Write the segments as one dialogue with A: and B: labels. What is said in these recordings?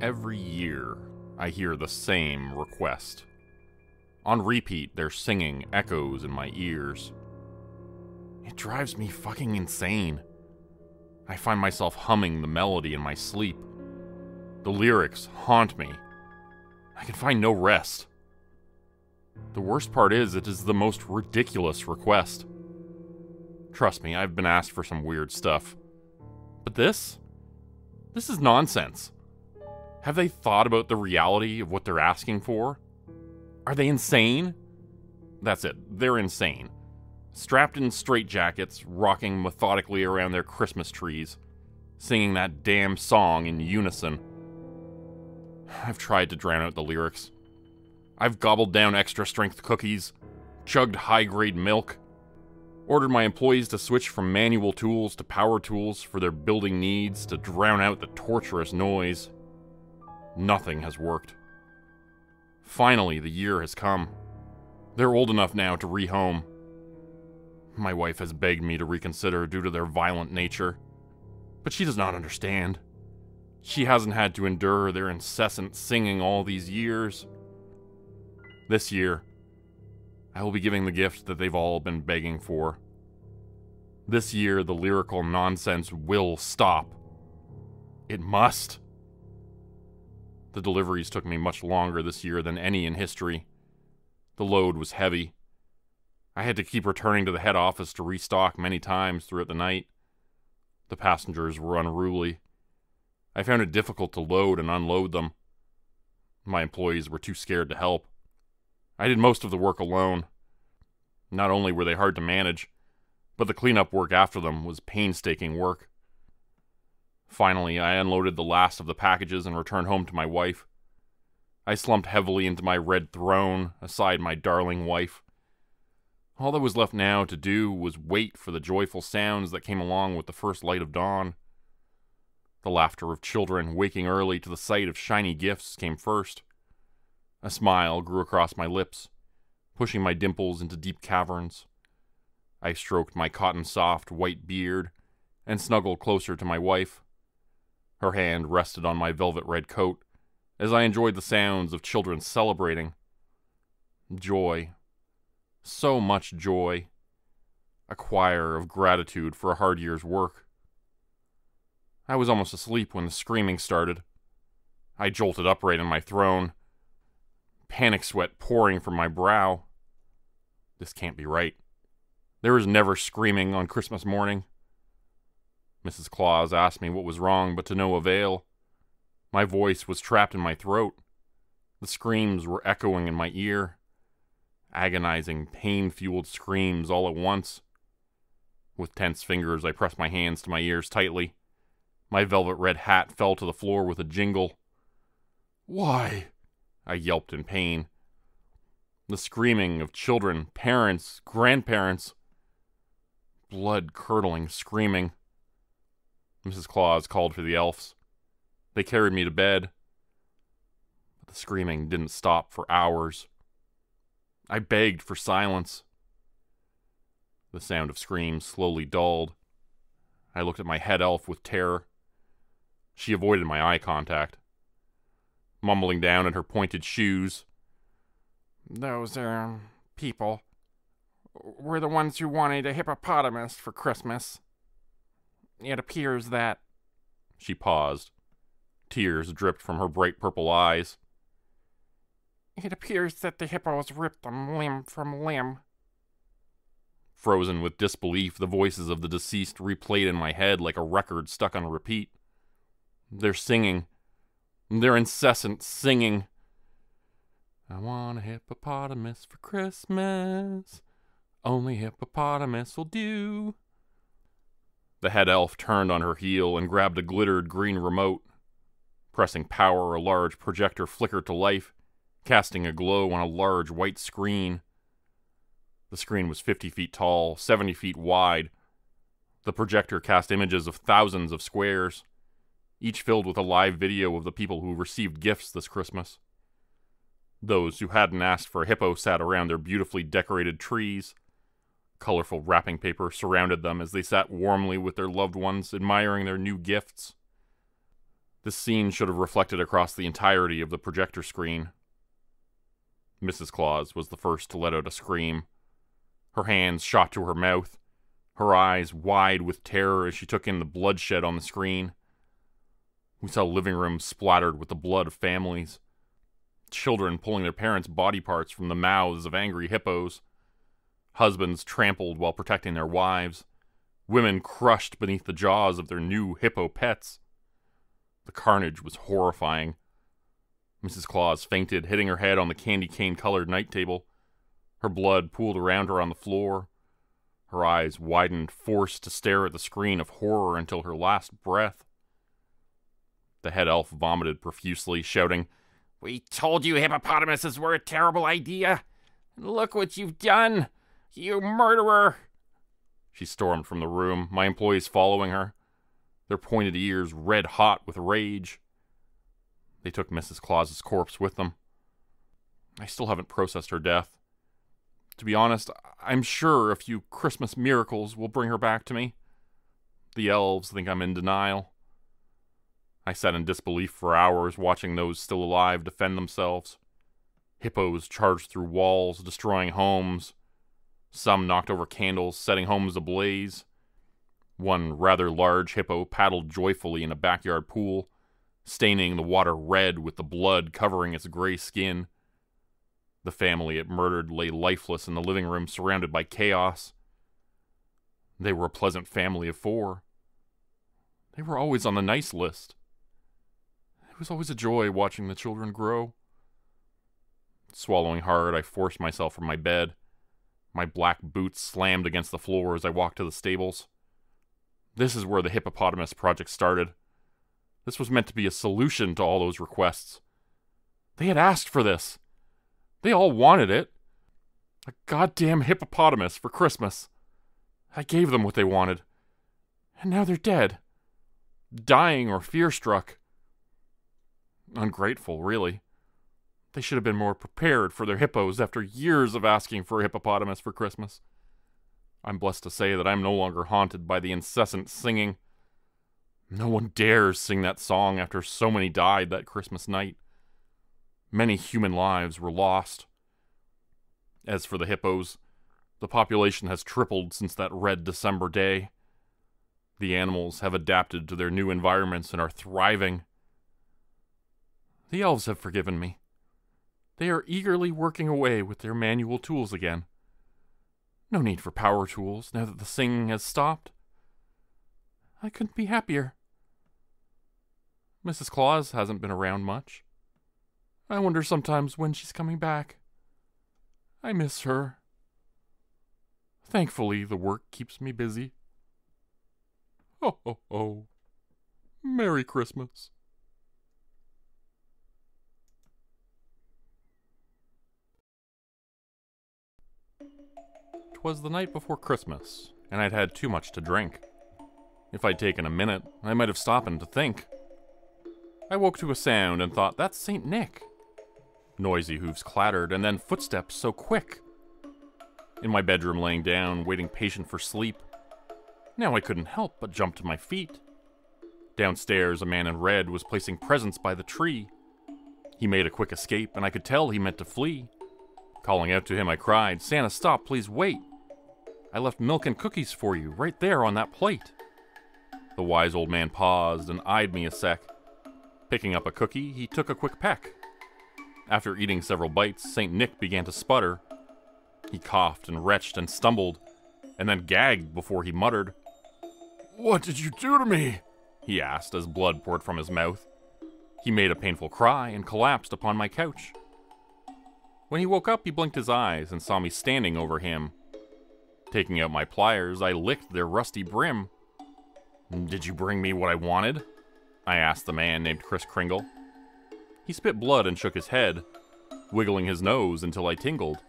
A: Every year, I hear the same request. On repeat, their singing echoes in my ears. It drives me fucking insane. I find myself humming the melody in my sleep. The lyrics haunt me. I can find no rest. The worst part is, it is the most ridiculous request. Trust me, I've been asked for some weird stuff. But this is nonsense. Have they thought about the reality of what they're asking for? Are they insane? That's it, they're insane. Strapped in straitjackets, rocking methodically around their Christmas trees, singing that damn song in unison. I've tried to drown out the lyrics. I've gobbled down extra-strength cookies, chugged high-grade milk, ordered my employees to switch from manual tools to power tools for their building needs to drown out the torturous noise. Nothing has worked. Finally, the year has come. They're old enough now to rehome. My wife has begged me to reconsider due to their violent nature, but she does not understand. She hasn't had to endure their incessant singing all these years. This year, I will be giving the gift that they've all been begging for. This year, the lyrical nonsense will stop. It must. The deliveries took me much longer this year than any in history. The load was heavy. I had to keep returning to the head office to restock many times throughout the night. The passengers were unruly. I found it difficult to load and unload them. My employees were too scared to help. I did most of the work alone. Not only were they hard to manage, but the cleanup work after them was painstaking work. Finally, I unloaded the last of the packages and returned home to my wife. I slumped heavily into my red throne, aside my darling wife. All that was left now to do was wait for the joyful sounds that came along with the first light of dawn. The laughter of children waking early to the sight of shiny gifts came first. A smile grew across my lips, pushing my dimples into deep caverns. I stroked my cotton-soft white beard and snuggled closer to my wife. Her hand rested on my velvet red coat as I enjoyed the sounds of children celebrating. Joy. So much joy. A choir of gratitude for a hard year's work. I was almost asleep when the screaming started. I jolted upright in my throne, panic sweat pouring from my brow. This can't be right. There is never screaming on Christmas morning. Mrs. Claus asked me what was wrong, but to no avail. My voice was trapped in my throat. The screams were echoing in my ear. Agonizing, pain-fueled screams all at once. With tense fingers, I pressed my hands to my ears tightly. My velvet red hat fell to the floor with a jingle. "Why?" I yelped in pain. The screaming of children, parents, grandparents. Blood-curdling screaming. Mrs. Claus called for the elves. They carried me to bed. But the screaming didn't stop for hours. I begged for silence. The sound of screams slowly dulled. I looked at my head elf with terror. She avoided my eye contact. Mumbling down in her pointed shoes. "Those, people were the ones who wanted a hippopotamus for Christmas. It appears that..." She paused. Tears dripped from her bright purple eyes. "It appears that the hippos ripped them limb from limb." Frozen with disbelief, the voices of the deceased replayed in my head like a record stuck on repeat. They're singing. Their incessant singing. "I want a hippopotamus for Christmas. Only hippopotamus will do." The head elf turned on her heel and grabbed a glittered green remote. Pressing power, a large projector flickered to life, casting a glow on a large white screen. The screen was 50 feet tall, 70 feet wide. The projector cast images of thousands of squares, each filled with a live video of the people who received gifts this Christmas. Those who hadn't asked for a hippo sat around their beautifully decorated trees. Colorful wrapping paper surrounded them as they sat warmly with their loved ones, admiring their new gifts. This scene should have reflected across the entirety of the projector screen. Mrs. Claus was the first to let out a scream. Her hands shot to her mouth, her eyes wide with terror as she took in the bloodshed on the screen. We saw living rooms splattered with the blood of families, children pulling their parents' body parts from the mouths of angry hippos, husbands trampled while protecting their wives, women crushed beneath the jaws of their new hippo pets. The carnage was horrifying. Mrs. Claus fainted, hitting her head on the candy cane-colored night table. Her blood pooled around her on the floor. Her eyes widened, forced to stare at the screen of horror until her last breath. The head elf vomited profusely, shouting, "We told you hippopotamuses were a terrible idea! Look what you've done! You murderer!" She stormed from the room, my employees following her, their pointed ears red hot with rage. They took Mrs. Claus's corpse with them. I still haven't processed her death. To be honest, I'm sure a few Christmas miracles will bring her back to me. The elves think I'm in denial. I sat in disbelief for hours, watching those still alive defend themselves. Hippos charged through walls, destroying homes. Some knocked over candles, setting homes ablaze. One rather large hippo paddled joyfully in a backyard pool, staining the water red with the blood covering its gray skin. The family it murdered lay lifeless in the living room, surrounded by chaos. They were a pleasant family of 4. They were always on the nice list. It was always a joy watching the children grow. Swallowing hard, I forced myself from my bed. My black boots slammed against the floor as I walked to the stables. This is where the Hippopotamus Project started. This was meant to be a solution to all those requests. They had asked for this. They all wanted it. A goddamn hippopotamus for Christmas. I gave them what they wanted. And now they're dead. Dying or fear-struck. Ungrateful, really. They should have been more prepared for their hippos after years of asking for a hippopotamus for Christmas. I'm blessed to say that I'm no longer haunted by the incessant singing. No one dares sing that song after so many died that Christmas night. Many human lives were lost. As for the hippos, the population has tripled since that red December day. The animals have adapted to their new environments and are thriving. The elves have forgiven me. They are eagerly working away with their manual tools again. No need for power tools now that the singing has stopped. I couldn't be happier. Mrs. Claus hasn't been around much. I wonder sometimes when she's coming back. I miss her. Thankfully, the work keeps me busy. Ho, ho, ho. Merry Christmas. 'Twas the night before Christmas, and I'd had too much to drink. If I'd taken a minute, I might have stopped to think. I woke to a sound and thought, that's St. Nick. Noisy hooves clattered, and then footsteps so quick. In my bedroom laying down, waiting patient for sleep. Now I couldn't help but jump to my feet. Downstairs, a man in red was placing presents by the tree. He made a quick escape, and I could tell he meant to flee. Calling out to him, I cried, "Santa, stop, please wait. I left milk and cookies for you, right there on that plate." The wise old man paused and eyed me a sec. Picking up a cookie, he took a quick peck. After eating several bites, St. Nick began to sputter. He coughed and retched and stumbled, and then gagged before he muttered. "What did you do to me?" he asked as blood poured from his mouth. He made a painful cry and collapsed upon my couch. When he woke up, he blinked his eyes and saw me standing over him. Taking out my pliers, I licked their rusty brim. "Did you bring me what I wanted?" I asked the man named Kris Kringle. He spit blood and shook his head, wiggling his nose until I tingled.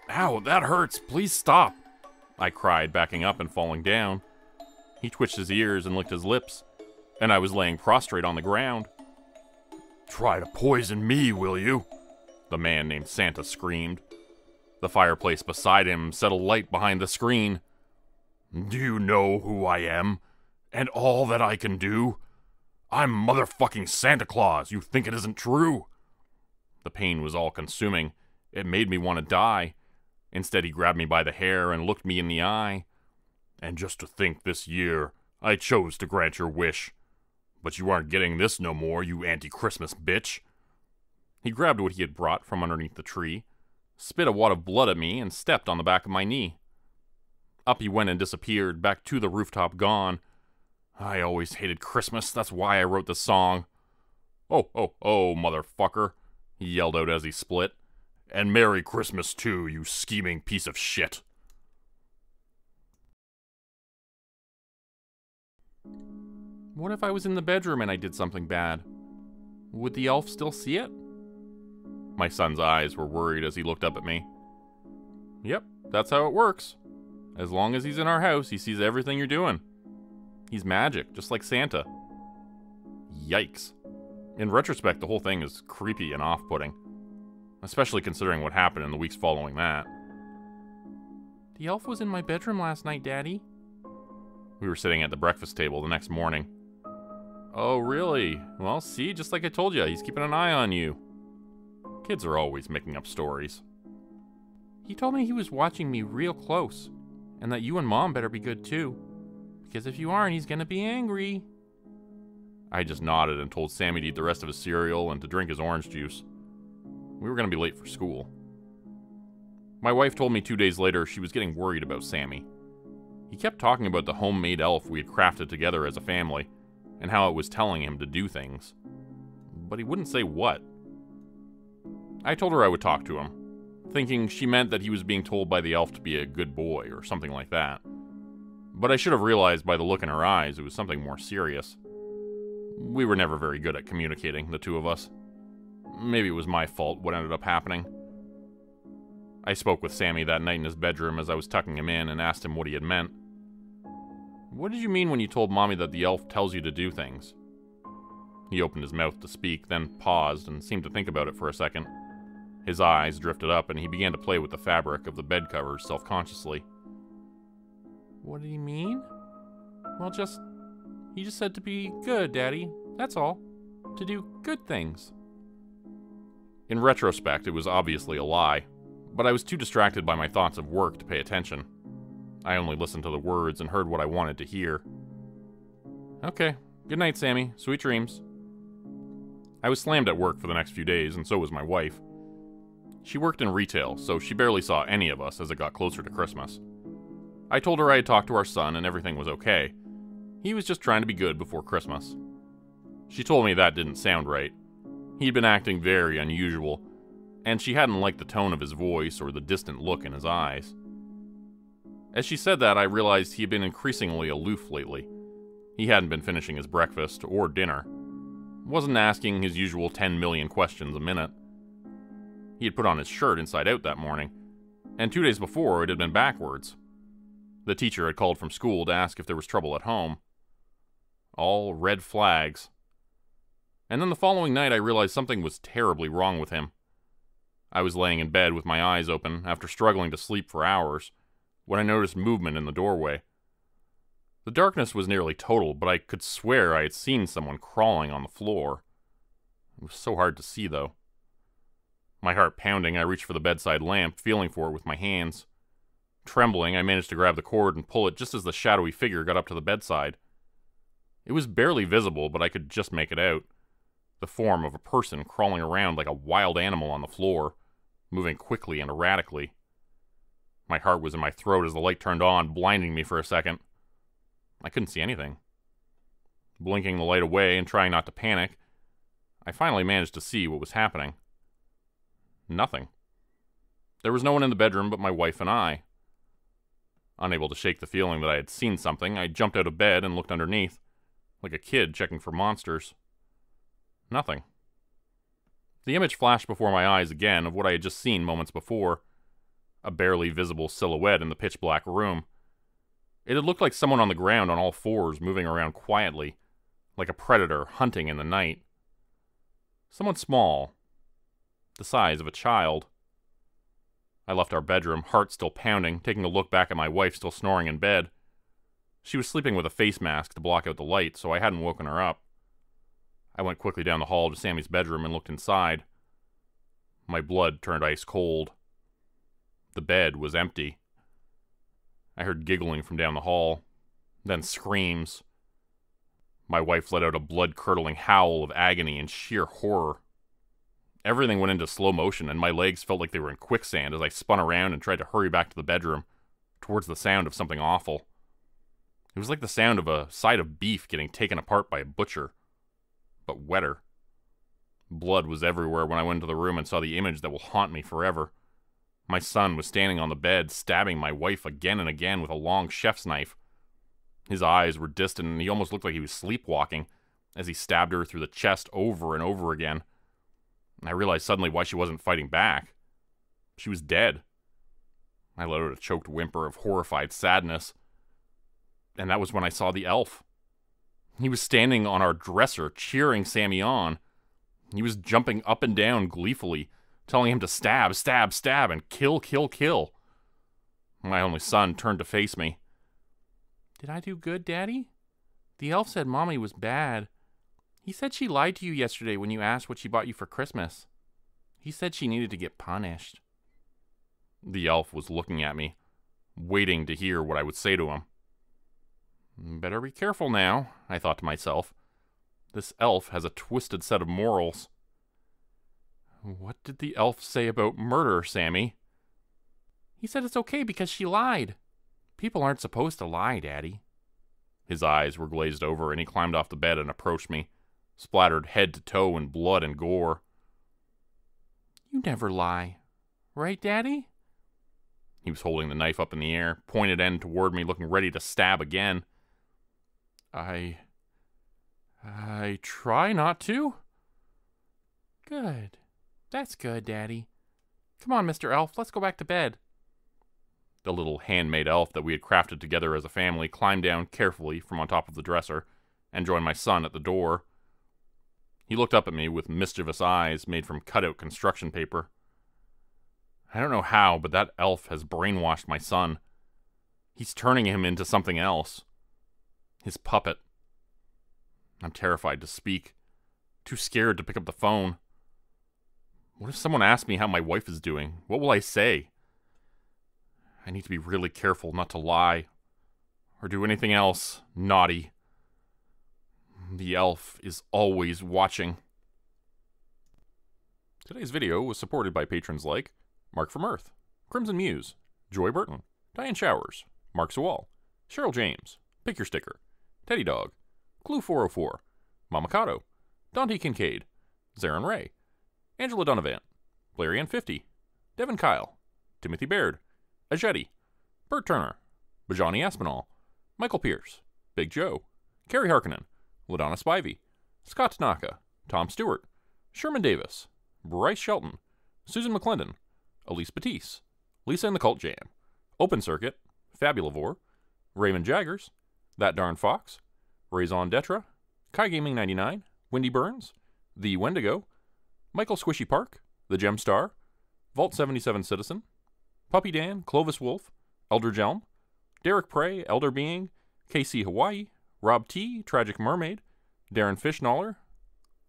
A: "Ow, that hurts, please stop," I cried, backing up and falling down. He twitched his ears and licked his lips, and I was laying prostrate on the ground. "Try to poison me, will you?" the man named Santa screamed. The fireplace beside him set a light behind the screen. "Do you know who I am, and all that I can do? I'm motherfucking Santa Claus. You think it isn't true? The pain was all consuming. It made me want to die. Instead, he grabbed me by the hair and looked me in the eye. And just to think this year, I chose to grant your wish. But you aren't getting this no more, you anti-Christmas bitch. He grabbed what he had brought from underneath the tree, spit a wad of blood at me, and stepped on the back of my knee. Up he went and disappeared, back to the rooftop gone. I always hated Christmas, that's why I wrote the song. Oh, motherfucker, he yelled out as he split. And Merry Christmas too, you scheming piece of shit. What if I was in the bedroom and I did something bad? Would the elf still see it? My son's eyes were worried as he looked up at me. Yep, that's how it works. As long as he's in our house, he sees everything you're doing. He's magic, just like Santa. Yikes. In retrospect, the whole thing is creepy and off-putting. Especially considering what happened in the weeks following that. The elf was in my bedroom last night, Daddy. We were sitting at the breakfast table the next morning. Oh, really? Well, see, just like I told you, he's keeping an eye on you. Kids are always making up stories. He told me he was watching me real close, and that you and Mom better be good too, because if you aren't, he's gonna be angry. I just nodded and told Sammy to eat the rest of his cereal and to drink his orange juice. We were going to be late for school. My wife told me 2 days later she was getting worried about Sammy. He kept talking about the homemade elf we had crafted together as a family, and how it was telling him to do things. But he wouldn't say what. I told her I would talk to him, thinking she meant that he was being told by the elf to be a good boy or something like that. But I should have realized by the look in her eyes it was something more serious. We were never very good at communicating, the two of us. Maybe it was my fault what ended up happening. I spoke with Sammy that night in his bedroom as I was tucking him in and asked him what he had meant. What did you mean when you told Mommy that the elf tells you to do things? He opened his mouth to speak, then paused and seemed to think about it for a second. His eyes drifted up and he began to play with the fabric of the bed covers self-consciously. What did he mean? Well, he just said to be good, Daddy. That's all. To do good things. In retrospect, it was obviously a lie, but I was too distracted by my thoughts of work to pay attention. I only listened to the words and heard what I wanted to hear. Okay, good night, Sammy. Sweet dreams. I was slammed at work for the next few days, and so was my wife. She worked in retail, so she barely saw any of us as it got closer to Christmas. I told her I had talked to our son and everything was okay. He was just trying to be good before Christmas. She told me that didn't sound right. He'd been acting very unusual, and she hadn't liked the tone of his voice or the distant look in his eyes. As she said that, I realized he had been increasingly aloof lately. He hadn't been finishing his breakfast or dinner. Wasn't asking his usual 10 million questions a minute. He had put on his shirt inside out that morning, and 2 days before it had been backwards. The teacher had called from school to ask if there was trouble at home. All red flags. And then the following night I realized something was terribly wrong with him. I was laying in bed with my eyes open after struggling to sleep for hours when I noticed movement in the doorway. The darkness was nearly total, but I could swear I had seen someone crawling on the floor. It was so hard to see, though. My heart pounding, I reached for the bedside lamp, feeling for it with my hands. Trembling, I managed to grab the cord and pull it just as the shadowy figure got up to the bedside. It was barely visible, but I could just make it out. The form of a person crawling around like a wild animal on the floor, moving quickly and erratically. My heart was in my throat as the light turned on, blinding me for a second. I couldn't see anything. Blinking the light away and trying not to panic, I finally managed to see what was happening. Nothing. There was no one in the bedroom but my wife and I. Unable to shake the feeling that I had seen something, I jumped out of bed and looked underneath, like a kid checking for monsters. Nothing. The image flashed before my eyes again of what I had just seen moments before. A barely visible silhouette in the pitch-black room. It had looked like someone on the ground on all fours moving around quietly, like a predator hunting in the night. Someone small, the size of a child. I left our bedroom, heart still pounding, taking a look back at my wife still snoring in bed. She was sleeping with a face mask to block out the light, so I hadn't woken her up. I went quickly down the hall to Sammy's bedroom and looked inside. My blood turned ice cold. The bed was empty. I heard giggling from down the hall, then screams. My wife let out a blood-curdling howl of agony and sheer horror. Everything went into slow motion, and my legs felt like they were in quicksand as I spun around and tried to hurry back to the bedroom, towards the sound of something awful. It was like the sound of a side of beef getting taken apart by a butcher, but wetter. Blood was everywhere when I went into the room and saw the image that will haunt me forever. My son was standing on the bed, stabbing my wife again and again with a long chef's knife. His eyes were distant, and he almost looked like he was sleepwalking as he stabbed her through the chest over and over again. I realized suddenly why she wasn't fighting back. She was dead. I let out a choked whimper of horrified sadness. And that was when I saw the elf. He was standing on our dresser, cheering Sammy on. He was jumping up and down gleefully, telling him to stab, stab, stab, and kill, kill, kill. My only son turned to face me. "Did I do good, Daddy? The elf said Mommy was bad. He said she lied to you yesterday when you asked what she bought you for Christmas. He said she needed to get punished." The elf was looking at me, waiting to hear what I would say to him. Better be careful now, I thought to myself. This elf has a twisted set of morals. What did the elf say about murder, Sammy? He said it's okay because she lied. People aren't supposed to lie, Daddy. His eyes were glazed over, and he climbed off the bed and approached me, splattered head to toe in blood and gore. You never lie. Right, Daddy? He was holding the knife up in the air, pointed end toward me, looking ready to stab again. I try not to. Good. That's good, Daddy. Come on, Mr. Elf, let's go back to bed. The little handmade elf that we had crafted together as a family climbed down carefully from on top of the dresser and joined my son at the door. He looked up at me with mischievous eyes made from cut-out construction paper. I don't know how, but that elf has brainwashed my son. He's turning him into something else. His puppet. I'm terrified to speak. Too scared to pick up the phone. What if someone asks me how my wife is doing? What will I say? I need to be really careful not to lie or do anything else naughty. The elf is always watching. Today's video was supported by patrons like Mark from Earth, Crimson Muse, Joy Burton, Diane Showers, Mark Sewall, Cheryl James, Pick Your Sticker, Teddy Dog, Clue 404, Mamakato, Dante Kincaid, Zarin Ray, Angela Donovan, Blarian 50, Devin Kyle, Timothy Baird, Ajeti, Bert Turner, Bajani Aspinall, Michael Pierce, Big Joe, Carrie Harkonnen, LaDonna Spivey, Scott Tanaka, Tom Stewart, Sherman Davis, Bryce Shelton, Susan McClendon, Elise Batiste, Lisa and the Cult Jam, Open Circuit, Fabulavore, Raymond Jaggers, That Darn Fox, Raison Detra, Kai Gaming 99, Wendy Burns, The Wendigo, Michael Squishy Park, The Gem Star, Vault 77 Citizen, Puppy Dan, Clovis Wolf, Elder Jelm, Derek Prey, Elder Being, KC Hawaii, Rob T, Tragic Mermaid, Darren Fishnaller,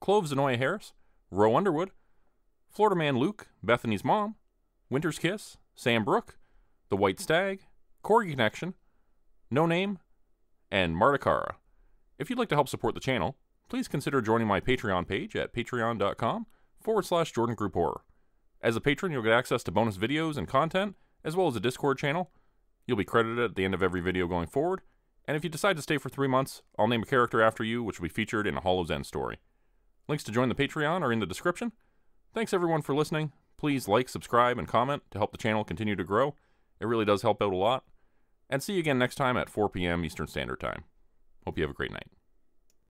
A: Cloves Zanoya Harris, Roe Underwood, Florida Man Luke, Bethany's Mom, Winter's Kiss, Sam Brook, The White Stag, Corgi Connection, No Name, and Martakara. If you'd like to help support the channel, please consider joining my Patreon page at patreon.com/Jordan Group Horror. As a patron, you'll get access to bonus videos and content, as well as a Discord channel. You'll be credited at the end of every video going forward, and if you decide to stay for 3 months, I'll name a character after you, which will be featured in a Hollow's End story. Links to join the Patreon are in the description. Thanks everyone for listening. Please like, subscribe, and comment to help the channel continue to grow. It really does help out a lot. And see you again next time at 4 p.m. Eastern Standard Time. Hope you have a great night.